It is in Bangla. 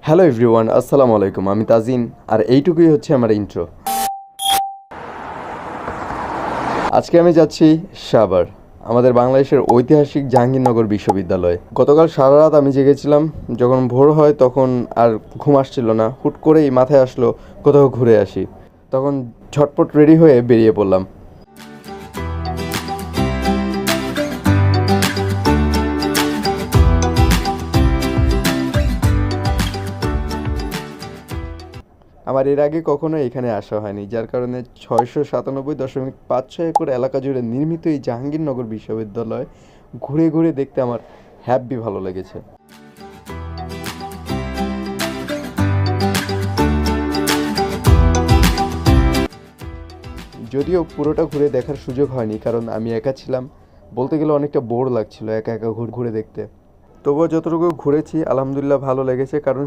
হ্যালো এভরিওয়ান, আসসালামু আলাইকুম। আমি তাজিন, আর এইটুকুই হচ্ছে আমার ইন্ট্রো। আজকে আমি যাচ্ছি সাভার, আমাদের বাংলাদেশের ঐতিহাসিক জাহাঙ্গীরনগর বিশ্ববিদ্যালয়ে। গতকাল সারা রাত আমি জেগেছিলাম। যখন ভোর হয় তখন আর ঘুম আসছিল না, হুট করেই মাথায় আসলো কোথাও ঘুরে আসি। তখন ঝটপট রেডি হয়ে বেরিয়ে পড়লাম। আমার এর আগে কখনো এখানে আসা হয়নি, যার কারণে 697.56 একর এলাকা জুড়ে নির্মিত এই জাহাঙ্গীরনগর বিশ্ববিদ্যালয় ঘুরে ঘুরে দেখতে আমার হ্যাপি ভালো লেগেছে। যদিও পুরোটা ঘুরে দেখার সুযোগ হয়নি, কারণ আমি একা ছিলাম। বলতে গেলে অনেকটা বোর লাগছিল একা একা ঘুরে দেখতে। তবুও যতটুকু ঘুরেছি আলহামদুলিল্লাহ ভালো লেগেছে, কারণ